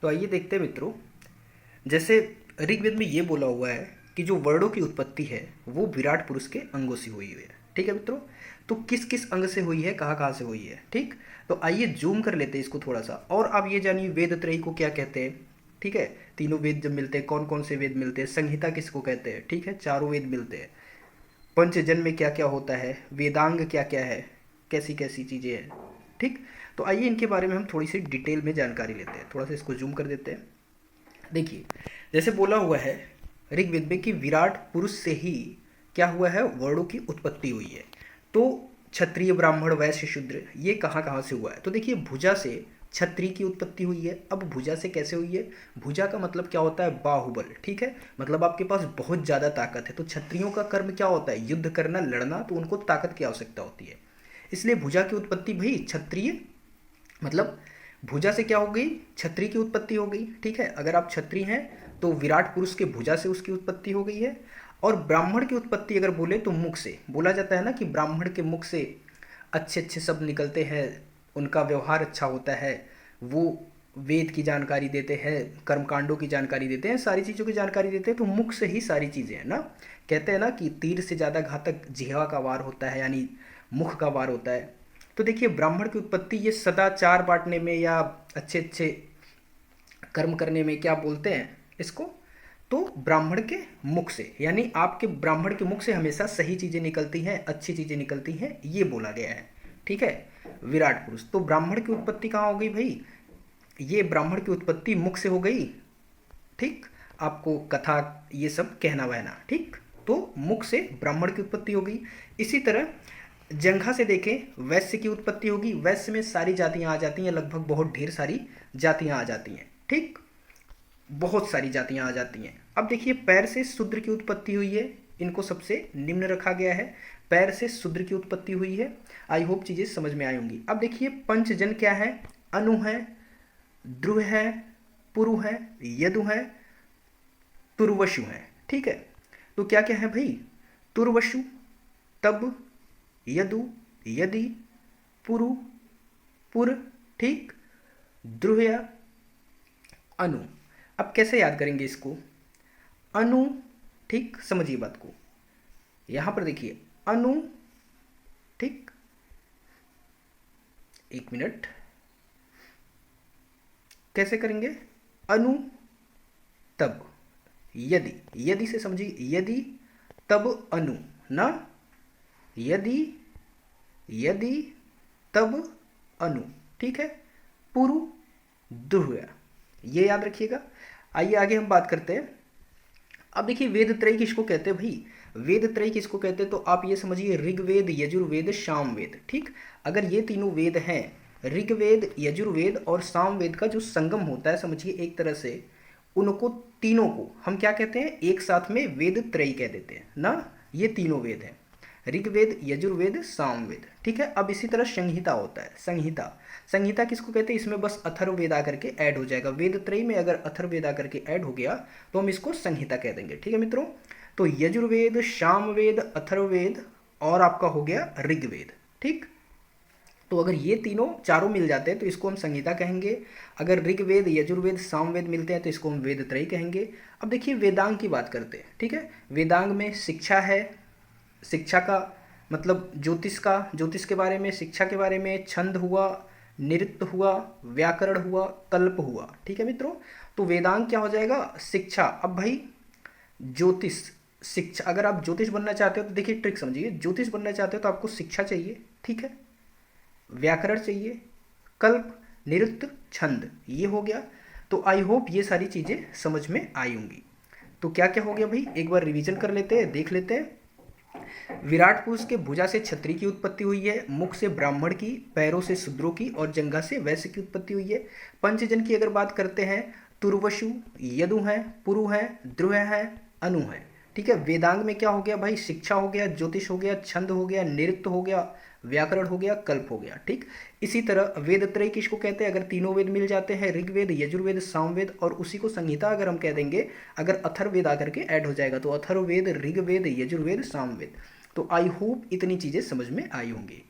तो आइए देखते हैं मित्रों, जैसे ऋग्वेद में ये बोला हुआ है कि जो वर्णों की उत्पत्ति है वो विराट पुरुष के अंगों से हुई है। ठीक है मित्रों, तो किस किस अंग से हुई है, कहाँ कहाँ से हुई है। ठीक, तो आइए जूम कर लेते हैं इसको थोड़ा सा, और आप ये जानिए वेद त्रयी को क्या कहते हैं। ठीक है, तीनों वेद जब मिलते हैं कौन कौन से वेद मिलते हैं, संहिता किसको कहते हैं। ठीक है, चारों वेद मिलते हैं। पंचजन में क्या क्या होता है, वेदांग क्या क्या है, कैसी कैसी चीज़ें हैं। ठीक, तो आइए इनके बारे में हम थोड़ी सी डिटेल में जानकारी लेते हैं। थोड़ा सा इसको जूम कर देते हैं। देखिए, जैसे बोला हुआ है ऋग्वेद में कि विराट पुरुष से ही क्या हुआ है, वर्णों की उत्पत्ति हुई है। तो क्षत्रिय ब्राह्मण वैश्य शूद्र ये कहाँ कहाँ से हुआ है, तो देखिए भुजा से क्षत्रिय की उत्पत्ति हुई है। अब भुजा से कैसे हुई है, भुजा का मतलब क्या होता है, बाहुबल। ठीक है, मतलब आपके पास बहुत ज़्यादा ताकत है। तो क्षत्रियों का कर्म क्या होता है, युद्ध करना, लड़ना, तो उनको ताकत की आवश्यकता होती है। इसलिए भुजा की उत्पत्ति भाई क्षत्रिय, मतलब भुजा से क्या हो गई, क्षत्रिय की उत्पत्ति हो गई। ठीक है, अगर आप क्षत्रिय हैं तो विराट पुरुष के भुजा से उसकी उत्पत्ति हो गई है। और ब्राह्मण की उत्पत्ति अगर बोले तो मुख से, बोला जाता है ना कि ब्राह्मण के मुख से अच्छे अच्छे शब्द निकलते हैं, उनका व्यवहार अच्छा होता है, वो वेद की जानकारी देते हैं, कर्मकांडों की जानकारी देते हैं, सारी चीज़ों की जानकारी देते हैं। तो मुख से ही सारी चीज़ें हैं ना। कहते हैं ना कि तीर से ज़्यादा घातक जिह्वा का वार होता है, यानी मुख का वार होता है। तो देखिए ब्राह्मण की उत्पत्ति ये सदाचार बांटने में या अच्छे अच्छे कर्म करने में क्या बोलते हैं इसको, तो ब्राह्मण के मुख से, यानी आपके ब्राह्मण के मुख से हमेशा सही चीज़ें निकलती हैं, अच्छी चीज़ें निकलती हैं, ये बोला गया है। ठीक है, विराट पुरुष। तो ब्राह्मण की उत्पत्ति कहाँ हो गई भाई, ये ब्राह्मण की उत्पत्ति मुख से हो गई। ठीक, आपको कथा ये सब कहना वहना। ठीक, तो मुख से ब्राह्मण की उत्पत्ति हो गई। इसी तरह जंघा से देखें, वैश्य की उत्पत्ति होगी। वैश्य में सारी जातियां आ जाती हैं, लगभग बहुत ढेर सारी जातियां आ जाती हैं। ठीक, बहुत सारी जातियां आ जाती हैं। अब देखिए पैर से शूद्र की उत्पत्ति हुई है, इनको सबसे निम्न रखा गया है। पैर से शूद्र की उत्पत्ति हुई है। आई होप चीज़ें समझ में आई होंगी। अब देखिए पंचजन क्या है, अनु है, ध्रुव है, पुरु है, यदु है, तुर्वशु है। ठीक है, तो क्या क्या है भाई, तुर्वशु, तब, यदु, यदि, पुरु, पुर, ठीक, ध्रुवया, अनु। अब कैसे याद करेंगे इसको, अनु, ठीक, समझिए बात को। यहां पर देखिए अनु, ठीक, एक मिनट, कैसे करेंगे, अनु, तब, यदि, यदि से समझिए, यदि, तब, अनु ना, यदि, यदि, तब, अनु। ठीक है, पुरु, ध्रुव, ये याद रखिएगा। आइए आगे हम बात करते हैं। अब देखिए वेद त्रय किसको कहते हैं भाई, वेद त्रय किसको कहते हैं, तो आप ये समझिए ऋग्वेद, यजुर्वेद, सामवेद। ठीक, अगर ये तीनों वेद हैं, ऋग्वेद, यजुर्वेद और सामवेद का जो संगम होता है, समझिए एक तरह से उनको तीनों को हम क्या कहते हैं, एक साथ में वेद त्रयी कह देते हैं ना। ये तीनों वेद हैं, ऋग्वेद, यजुर्वेद, सामवेद। ठीक है, अब इसी तरह संहिता होता है, संहिता, संहिता किसको कहते हैं, इसमें बस अथर्ववेद आकर के ऐड हो जाएगा। वेद त्रयी में अगर अथर्ववेद आकर के ऐड हो गया तो हम इसको संहिता कह देंगे। ठीक है मित्रों, तो यजुर्वेद, सामवेद, अथर्ववेद और आपका हो गया ऋग्वेद। ठीक, तो अगर ये तीनों चारों मिल जाते हैं तो इसको हम संहिता कहेंगे। अगर ऋग्वेद, यजुर्वेद, सामवेद मिलते हैं तो इसको हम वेद त्रयी कहेंगे। अब देखिए वेदांग की बात करते हैं। ठीक है, वेदांग में शिक्षा है, शिक्षा का मतलब ज्योतिष का, ज्योतिष के बारे में, शिक्षा के बारे में, छंद हुआ, नृत्य हुआ, व्याकरण हुआ, कल्प हुआ। ठीक है मित्रों, तो वेदांग क्या हो जाएगा, शिक्षा। अब भाई ज्योतिष, शिक्षा, अगर आप ज्योतिष बनना चाहते हो तो देखिए ट्रिक समझिए, ज्योतिष बनना चाहते हो तो आपको शिक्षा चाहिए, ठीक है, व्याकरण चाहिए, कल्प, नृत्य, छंद, ये हो गया। तो आई होप ये सारी चीज़ें समझ में आई होंगी। तो क्या क्या हो गया भाई, एक बार रिवीजन कर लेते हैं, देख लेते हैं। विराट पुरुष के भुजा से क्षत्रिय की उत्पत्ति हुई है, मुख से ब्राह्मण की, पैरों से शूद्रों की और जंघा से वैश्य की उत्पत्ति हुई है। पंचजन की अगर बात करते हैं, तुर्वशु, यदु है, पुरु है, ध्रुव है, अनु है। ठीक है, वेदांग में क्या हो गया भाई, शिक्षा हो गया, ज्योतिष हो गया, छंद हो गया, नृत्य हो गया, व्याकरण हो गया, कल्प हो गया। ठीक, इसी तरह वेद त्रय किसको कहते हैं, अगर तीनों वेद मिल जाते हैं, ऋग्वेद, यजुर्वेद, सामवेद, और उसी को संहिता अगर हम कह देंगे, अगर अथर्ववेद आकर के ऐड हो जाएगा तो अथर्ववेद, ऋग्वेद, यजुर्वेद, सामवेद। तो आई होप इतनी चीज़ें समझ में आई होंगी।